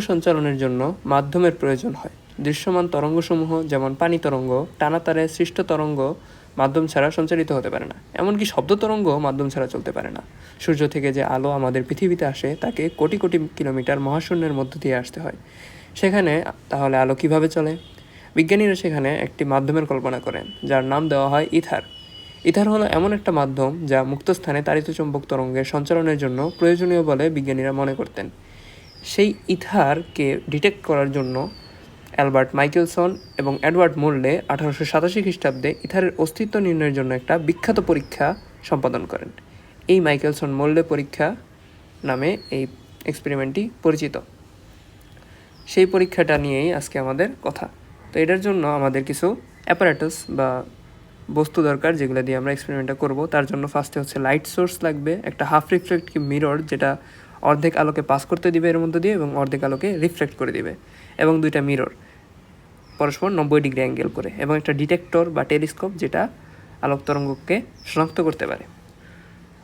সঞ্চালনের জন্য মাধ্যমের প্রয়োজন হয়। দৃশ্যমান তরঙ্গসমূহ যেমন পানি তরঙ্গ, টানা তারে সৃষ্ট তরঙ্গ মাধ্যম ছাড়া সঞ্চালিত হতে পারে না। এমনকি শব্দ তরঙ্গ মাধ্যম ছাড়া চলতে পারে না। সূর্য থেকে যে আলো আমাদের পৃথিবীতে আসে তাকে কোটি কোটি কিলোমিটার মহাশূন্যের মধ্য দিয়ে আসতে হয়। সেখানে তাহলে আলো কিভাবে চলে? বিজ্ঞানীরা সেখানে একটি মাধ্যমের কল্পনা করেন যার নাম দেওয়া হয় ইথার। ইথার হলো এমন একটা মাধ্যম যা মুক্ত স্থানে তাড়িত চৌম্বক তরঙ্গের সঞ্চালনের জন্য প্রয়োজনীয় বলে বিজ্ঞানীরা মনে করতেন। সেই ইথারকে ডিটেক্ট করার জন্য অ্যালবার্ট মাইকেলসন এবং এডওয়ার্ড মোল্ডে 1887 খ্রিস্টাব্দে ইথারের অস্তিত্ব নির্ণয়ের জন্য একটা বিখ্যাত পরীক্ষা সম্পাদন করেন। এই মাইকেলসন মোল্ডে পরীক্ষা নামে এই এক্সপেরিমেন্টটি পরিচিত। সেই পরীক্ষাটা নিয়েই আজকে আমাদের কথা। তো এটার জন্য আমাদের কিছু অ্যাপারেটাস বা বস্তু দরকার যেগুলো দিয়ে আমরা এক্সপেরিমেন্টটা করব। তার জন্য ফার্স্টে হচ্ছে লাইট সোর্স লাগবে, একটা হাফ রিফ্লেক্টিভ মিরর যেটা অর্ধেক আলোকে পাস করতে দিবে এর মধ্যে দিয়ে এবং অর্ধেক আলোকে রিফ্লেক্ট করে দিবে, এবং দুইটা মিরর পরস্পর 90 ডিগ্রি অ্যাঙ্গেল করে, এবং একটা ডিটেক্টর বা টেলিস্কোপ যেটা আলোক তরঙ্গকে শনাক্ত করতে পারে।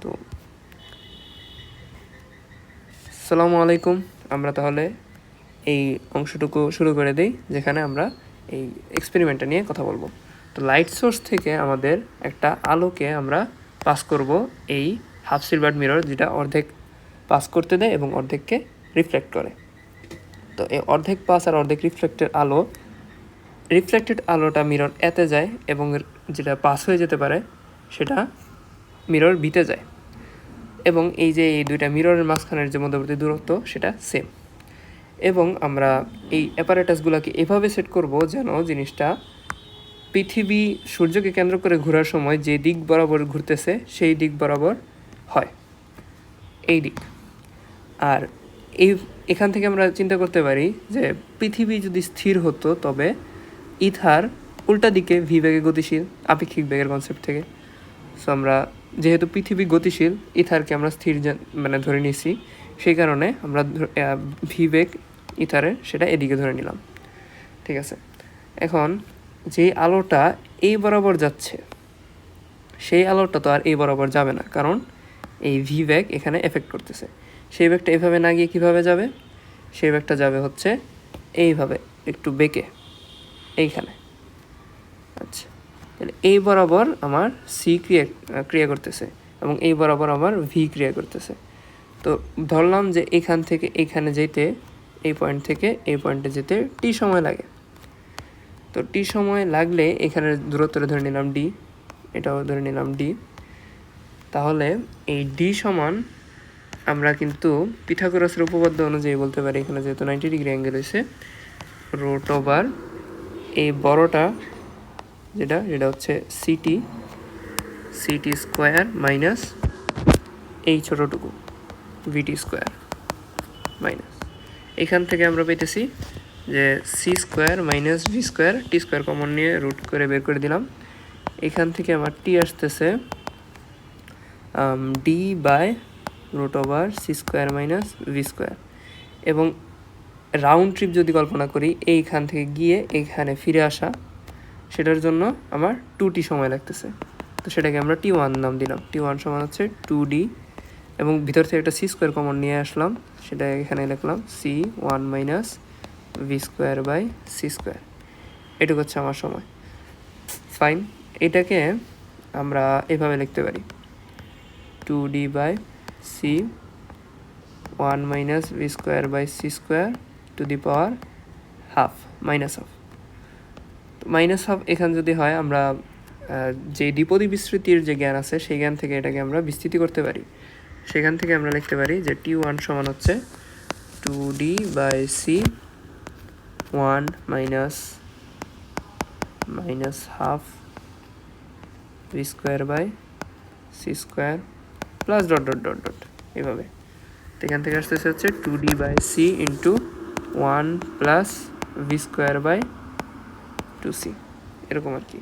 তো আসসালামু আলাইকুম, আমরা তাহলে এই অংশটুকু শুরু করে দিই যেখানে আমরা এই এক্সপেরিমেন্টটা নিয়ে কথা বলবো। তো লাইট সোর্স থেকে আমাদের একটা আলোকে আমরা পাস করব এই হাফ সিলভার মিরর যেটা অর্ধেক পাস করতে দেয় এবং অর্ধেককে রিফ্লেক্ট করে। তো এই অর্ধেক পাস আর অর্ধেক রিফ্লেক্টেড আলোটা মিরর এতে যায় এবং যেটা পাস হয়ে যেতে পারে সেটা মিরর বিতে যায়, এবং এই যে এই দুইটা মিররের মাঝখানের যে মধ্যবর্তী দূরত্ব সেটা সেম। এবং আমরা এই অ্যাপারেটাসগুলোকে এভাবে সেট করব যেন জিনিসটা পৃথিবী সূর্যকে কেন্দ্র করে ঘোরার সময় যে দিক বরাবর ঘুরতেছে সেই দিক বরাবর হয়, এই দিক। আর এখান থেকে আমরা চিন্তা করতে পারি যে পৃথিবী যদি স্থির হতো তবে ইথার উল্টা দিকে ভি বেগে গতিশীল, আপেক্ষিক বেগের কনসেপ্ট থেকে। সো আমরা যেহেতু পৃথিবী গতিশীল, ইথারকে আমরা স্থির ধরে নিয়েছি, সেই কারণে আমরা ভি বেগ ইথারের সেটা এদিকে ধরে নিলাম। ঠিক আছে, এখন যে আলোটা এই বরাবর যাচ্ছে সেই আলোটা তো আর এই বরাবর যাবে না, কারণ এই ভি ব্যাগ এখানে এফেক্ট করতেছে। সেই ব্যাগটা এইভাবে না গিয়ে কীভাবে যাবে? সেই ব্যাগটা যাবে হচ্ছে এইভাবে একটু বেঁকে এইখানে। আচ্ছা, তাহলে এই বরাবর আমার সি ক্রিয়া করতেছে এবং এই বরাবর আমার ভি ক্রিয়া করতেছে। তো ধরলাম যে এখান থেকে এখানে যেতে, এই পয়েন্ট থেকে এই পয়েন্টে যেতে টি সময় লাগে। তো টি সময় লাগলে এখানের দূরত্বটা ধরে নিলাম ডি, এটাও ধরে নিলাম ডি। তাহলে এই ডি সমান আমরা কিন্তু পিথাগোরাসের উপপাদ্য অনুযায়ী বলতে পারি, এখানে যেহেতু 90 ডিগ্রি অ্যাঙ্গেল হয়েছে, রুট ওভার এই বড়টা যেটা হচ্ছে সিটি স্কোয়ার মাইনাস এই ছোটোটুকু ভিটি স্কোয়ার মাইনাস, এখান থেকে আমরা পেতেছি যে C square minus V square, T square common নিয়ে রুট করে বের করে দিলাম। এখান থেকে আমার টি আসতেছে D by root over C square minus V square. এবং রাউন্ড ট্রিপ যদি কল্পনা করি এইখান থেকে গিয়ে এইখানে ফিরে আসা, সেটার জন্য আমার 2t সময় লাগতেছে। তো সেটাকে আমরা t1 নাম দিলাম। t1 সমান হচ্ছে 2d, এবং ভিতর থেকে একটা সি স্কোয়ার কমন নিয়ে আসলাম, সেটা এখানে লিখলাম c1 minus V square by C square. এটুকু হচ্ছে আমার সময়। ফাইন, এটাকে আমরা এভাবে লিখতে পারি 2d by C 1 minus V square by C square to the power half minus half. Minus half এখান যদি হয়, আমরা যে দ্বিপদী বিস্তৃতির যে জ্ঞান আছে সেই জ্ঞান থেকে এটাকে আমরা বিস্তৃতি করতে পারি। সেখান থেকে আমরা লিখতে পারি যে t1 সমান হচ্ছে 2d by C 1 minus half V square by C square plus dot dot dot dot এভাবে। তো এখান থেকে আসতেছে হচ্ছে 2d by C into 1 plus V square by 2c, এরকম আর কি।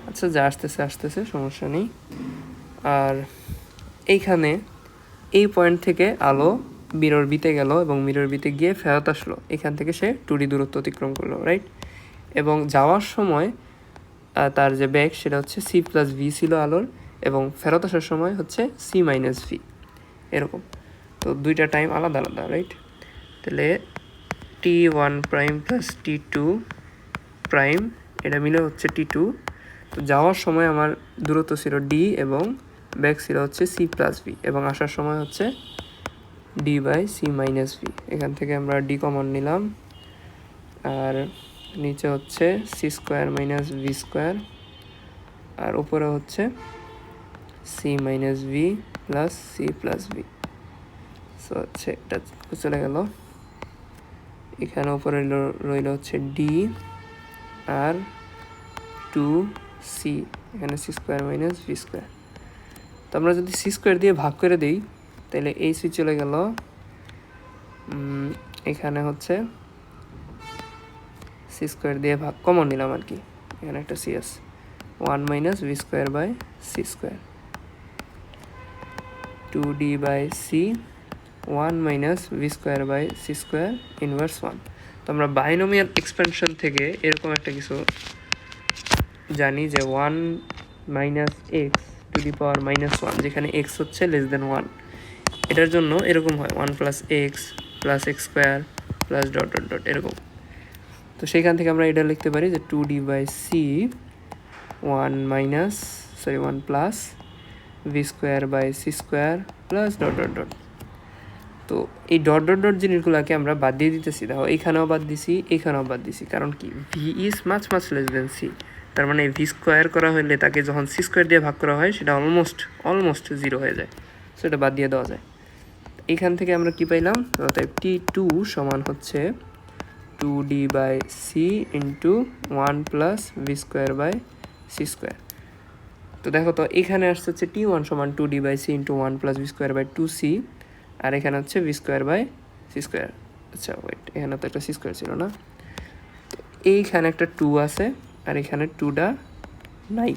আচ্ছা, যা আসতেছে সমস্যা নেই। আর এইখানে এই পয়েন্ট থেকে আলো মিরর বিতে গেল এবং মিরর বিতে গিয়ে ফেরত আসলো, এখান থেকে সে 2d দূরত্ব অতিক্রম করলো, রাইট। এবং যাওয়ার সময় তার যে ব্যাগ সেটা হচ্ছে সি প্লাস ভি ছিল আলোর, এবং ফেরত আসার সময় হচ্ছে সি মাইনাস ভি, এরকম। তো দুইটা টাইম আলাদা আলাদা, রাইট। তো তাহলে T1 prime plus T2 prime এটা মিলে হচ্ছে T2। তো যাওয়ার সময় আমার দূরত্ব ছিল D এবং ব্যাক ছিল হচ্ছে C প্লাস V এবং আসার সময় হচ্ছে D by C minus V। এখান থেকে আমরা D কমন নিলাম, আর নিচে হচ্ছে C square minus V square, আর উপরে হচ্ছে C minus V plus C plus V। So হচ্ছে এটা চলে গেল। এখানে উপরে রইল হচ্ছে D আর 2C, এখানে C square minus V square. তো আমরা যদি C স্কোয়ার দিয়ে ভাগ করে দিই তাহলে এই C চলে গেল, এখানে হচ্ছে C স্কোয়ার দিয়ে ভাগ কমন নিলাম আর কি, এখানে একটা C আছে, 1 minus V square by C square, 2D by C, 1 minus V square by C square inverse 1। তো আমরা বাইনোমিয়াল এক্সপেনশন থেকে এরকম একটা কিছু জানি যে 1 minus x two the power minus 1, যেখানে এক্স হচ্ছে লেস দেন 1, এটার জন্য এরকম হয় 1 plus x plus x square plus dot dot dot এরকম। তো সেখান থেকে আমরা এটা লিখতে পারি যে 2D by C 1 plus V square by C square plus dot dot dot. তো এই ডট ডট ডট জিনিসগুলোকে আমরা বাদ দিয়ে দিতেছি, দেখো এইখানেও বাদ দিছি, এইখানেও বাদ দিছি, কারণ কি V is much much less than C, তার মানে ভি স্কোয়ার করা হলে তাকে যখন সি স্কোয়ার দিয়ে ভাগ করা হয় সেটা অলমোস্ট জিরো হয়ে যায়, সো এটা বাদ দিয়ে দেওয়া যায়। এইখান থেকে আমরা কি পাইলাম, তাই T2 সমান হচ্ছে 2D by C into 1 plus V square by C square. তো দেখো তো এখানে আসছে হচ্ছে T1 সমান 2D by C into 1 plus V square by 2C, আর এখানে হচ্ছে V square by C square. আচ্ছা ওয়েট, এখানে তো একটা সি স্কোয়ার ছিল না, তো এইখানে একটা 2 আছে আর এখানে 2টা নাই।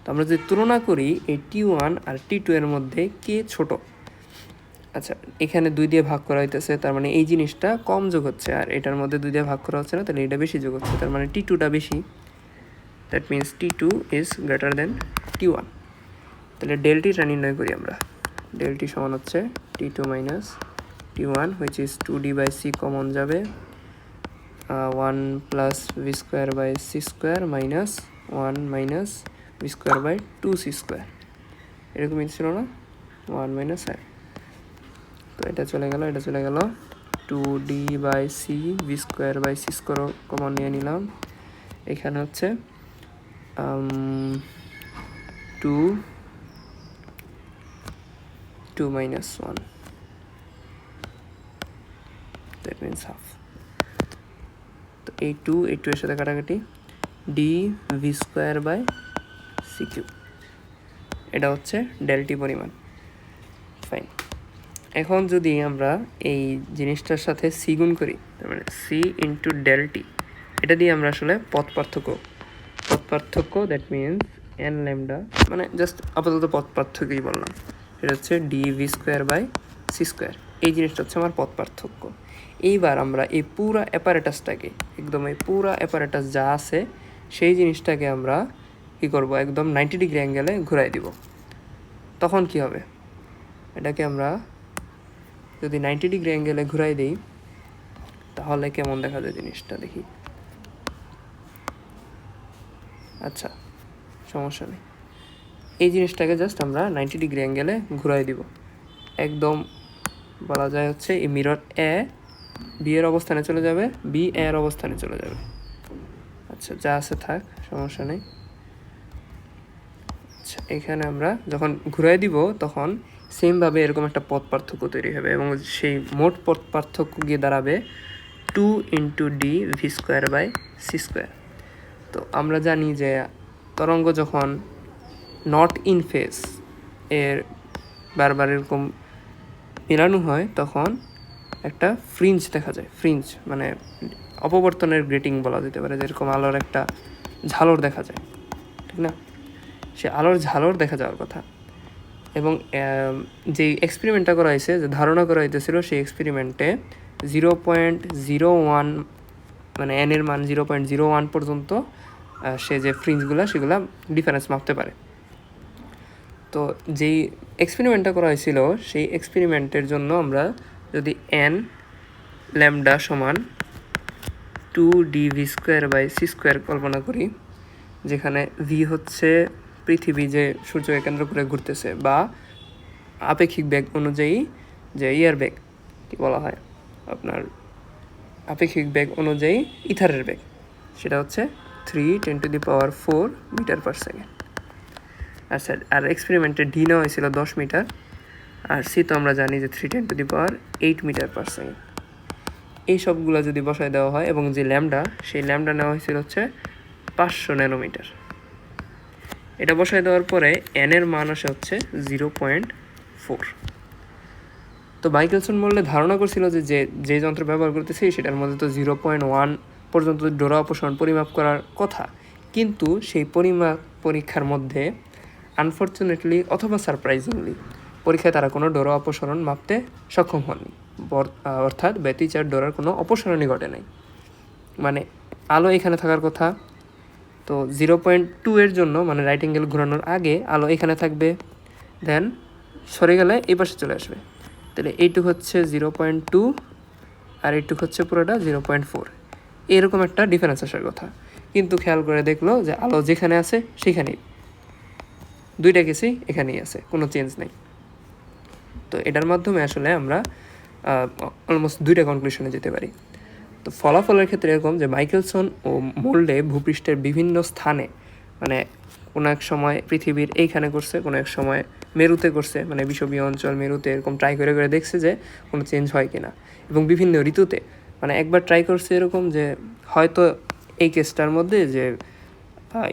তো আমরা যদি তুলনা করি এই T1 আর T2 এর মধ্যে কে ছোট, আচ্ছা এখানে 2 দিয়ে ভাগ করা হইতেছে, তার মানে এই জিনিসটা কম যোগ হচ্ছে, আর এটার মধ্যে 2 দিয়ে ভাগ করা হচ্ছে না, তাহলে এটা বেশি যোগ হচ্ছে, তার মানে T2টা বেশি। That means T2 is greater than T1। তাহলে ডেলটিটা নির্ণয় করি আমরা। ডেলটি সমান হচ্ছে T2 minus T1 which is 2D by C common যাবে, 1 plus V square by C square minus 1 minus V square by 2C square, এরকমই ছিল না, 1 মাইনাস আর, তো এটা চলে গেল, এটা চলে গেল, 2D by C V square by C square common নিয়ে নিলাম, এখানে হচ্ছে 2 minus 1, that means half। তো এই 2 এর সাথে কাটাকাটি, d v square by C cube, এটা হচ্ছে ডেলটি পরিমাণ। ফাইন, এখন যদি আমরা এই জিনিসটার সাথে সি গুণ করি, তার মানে সি ইন্টু ডেলটি, এটা দিয়ে আমরা আসলে পথ পার্থক্য দ্যাট মিনস এন ল্যামডা, মানে জাস্ট আপাতত পথ পার্থক্যই বললাম, এটা হচ্ছে D V square by C square, এই জিনিসটা হচ্ছে আমার পথ পার্থক্য। এইবার আমরা এই পুরা অ্যাপারেটাসটাকে, একদম এই পুরা অ্যাপারেটাস যা আছে সেই জিনিসটাকে আমরা কী করব, একদম 90 ডিগ্রি অ্যাঙ্গেলে ঘুরাই দিব। তখন কি হবে, এটাকে আমরা যদি 90 ডিগ্রি অ্যাঙ্গেলে ঘুরাই দিই তাহলে কেমন দেখা যায় জিনিসটা দেখি। আচ্ছা সমস্যা নেই, এই জিনিসটাকে জাস্ট আমরা 90 ডিগ্রি অ্যাঙ্গেলে ঘুরাই দিব, একদম বলা যায় হচ্ছে এই মিরর এ বি এর অবস্থানে চলে যাবে, বি এর অবস্থানে চলে যাবে। আচ্ছা যা আছে থাক, সমস্যা নেই। আচ্ছা এখানে আমরা যখন ঘুরাই দিব তখন সেমভাবে এরকম একটা পথ পার্থক্য তৈরি হবে এবং সেই মোট পথ পার্থক্য গিয়ে দাঁড়াবে 2 into D V square by C square. তো আমরা জানি যে তরঙ্গ যখন নট ইন ফেজ এর বারবার এরকম মেলানো হয় তখন একটা ফ্রিঞ্জ দেখা যায়, ফ্রিঞ্জ মানে অপবর্তনের গ্রেটিং বলা যেতে পারে, যেরকম আলোর একটা ঝালর দেখা যায়, ঠিক না, সে আলোর ঝালর দেখা যাওয়ার কথা। এবং যে এক্সপেরিমেন্টটা করা হয়েছে, যে ধারণা করা হইতেছিল, সেই এক্সপেরিমেন্টে 0.01 মানে এন এর মান 0.01 পর্যন্ত সে যে ফ্রিঞ্জগুলো সেগুলো ডিফারেন্স মাপতে পারে। তো যেই এক্সপেরিমেন্টটা করা হয়েছিল সেই এক্সপেরিমেন্টের জন্য আমরা যদি n ল্যামডা সমান 2dv²/c² কল্পনা করি, যেখানে v হচ্ছে পৃথিবী যে সূর্যকে কেন্দ্র করে ঘুরতেছে, বা আপেক্ষিক বেগ অনুযায়ী যে বেগ কি বলা হয় আপনার, আপেক্ষিক বেগ অনুযায়ী ইথারের বেগ, সেটা হচ্ছে 3×10⁴ মিটার/সেকেন্ড। আচ্ছা, আর এক্সপেরিমেন্টে ডি নেওয়া হয়েছিল 10 মিটার, আর সি তো আমরা জানি যে 3×8 মিটার/সেকেন্ড। এই সবগুলো যদি বসায় দেওয়া হয় এবং যে ল্যামডা, সেই ল্যামডা নেওয়া হয়েছিল হচ্ছে 500 ন্যানোমিটার। এটা বসায় দেওয়ার পরে এন এর মান আসে হচ্ছে 0.4। তো মাইকেলসন মূল্যে ধারণা করছিল যে যন্ত্র ব্যবহার করতেছি সেটার মধ্যে তো 0.1 পর্যন্ত ডোরা অপসারণ পরিমাপ করার কথা, কিন্তু সেই পরীক্ষার মধ্যে আনফর্চুনেটলি অথবা সারপ্রাইজিংলি পরীক্ষায় তারা কোনো ডোরা অপসারণ মাপতে সক্ষম হননি, অর্থাৎ ব্যতিচার ডোরার কোনো অপসারণই ঘটে নাই। মানে আলো এখানে থাকার কথা, তো 0.2 এর জন্য মানে রাইট অ্যাঙ্গেল ঘোরানোর আগে আলো এখানে থাকবে, দেন সরে গেলে এই পাশে চলে আসবে। তাহলে এইটুক হচ্ছে 0.2 আর এইটুক হচ্ছে পুরোটা 0.4, এরকম একটা ডিফারেন্স আসার কথা। কিন্তু খেয়াল করে দেখলো যে আলো যেখানে আছে সেখানেই, দুইটা কেসেই এখানেই আছে, কোনো চেঞ্জ নেই। তো এটার মাধ্যমে আসলে আমরা অলমোস্ট দুইটা কনক্লুশনে যেতে পারি। তো ফলাফলের ক্ষেত্রে এরকম যে মাইকেলসন ও মোল্ডে ভূপৃষ্ঠের বিভিন্ন স্থানে, মানে কোনো এক সময় পৃথিবীর এইখানে করছে, কোনো এক সময় মেরুতে করছে, মানে বিষুবীয় অঞ্চল মেরুতে এরকম ট্রাই করে করে দেখছে যে কোনো চেঞ্জ হয় কিনা, এবং বিভিন্ন ঋতুতে মানে একবার ট্রাই করছে এরকম যে হয়তো এই কেসটার মধ্যে যে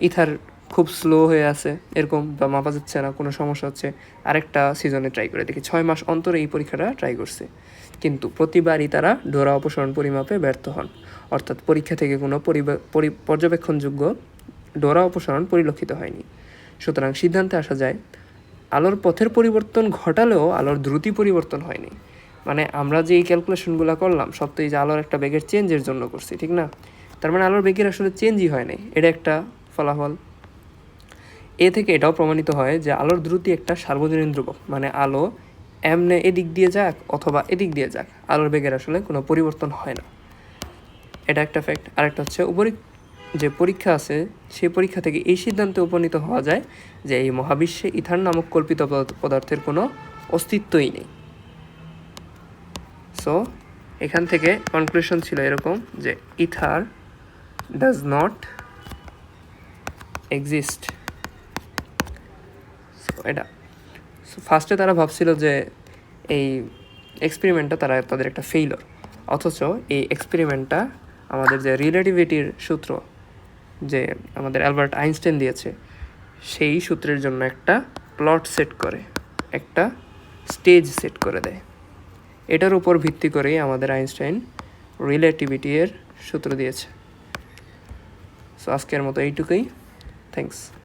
ইথার খুব স্লো হয়ে আছে এরকম, বা মাপা যাচ্ছে না, কোনো সমস্যা হচ্ছে, আরেকটা সিজনে ট্রাই করে দেখি। 6 মাস অন্তরে এই পরীক্ষাটা ট্রাই করছে, কিন্তু প্রতিবারই তারা ডোরা অপসারণ পরিমাপে ব্যর্থ হন, অর্থাৎ পরীক্ষা থেকে কোনো পর্যবেক্ষণযোগ্য ডোরা অপসারণ পরিলক্ষিত হয়নি। সুতরাং সিদ্ধান্তে আসা যায় আলোর পথের পরিবর্তন ঘটালেও আলোর দ্রুতি পরিবর্তন হয়নি। মানে আমরা যে এই ক্যালকুলেশনগুলো করলাম সব তো এই যে আলোর একটা বেগের চেঞ্জের জন্য করছি, ঠিক না? তার মানে আলোর বেগের আসলে চেঞ্জই হয় নাই, এটা একটা ফলাফল। এ থেকে এটাও প্রমাণিত হয় যে আলোর দ্রুতি একটা সার্বজনীন ধ্রুবক, মানে আলো এমনে এদিক দিয়ে যাক অথবা এদিক দিয়ে যাক, আলোর বেগের আসলে কোনো পরিবর্তন হয় না, এটা একটা ফ্যাক্ট। আরেকটা হচ্ছে যে পরীক্ষা আছে সেই পরীক্ষা থেকে এই সিদ্ধান্তে উপনীত হওয়া যায় যে এই মহাবিশ্বে ইথার নামক কল্পিত পদার্থের কোনো অস্তিত্বই নেই। সো এখান থেকে কনক্লুশন ছিল এরকম যে ইথার ডাজ নট এক্সিস্ট। এটা ফার্স্টে তারা ভাবছিল যে এই এক্সপেরিমেন্টটা তাদের একটা ফেইলর, অথচ এই এক্সপেরিমেন্টটা আমাদের যে রিলেটিভিটির সূত্র যে আমাদের অ্যালবার্ট আইনস্টাইন দিয়েছে, সেই সূত্রের জন্য একটা প্লট সেট করে, একটা স্টেজ সেট করে দেয়। এটার উপর ভিত্তি করেই আমাদের আইনস্টাইন রিলেটিভিটি এর সূত্র দিয়েছে। সো আজকের মতো এইটুকুই, থ্যাঙ্কস।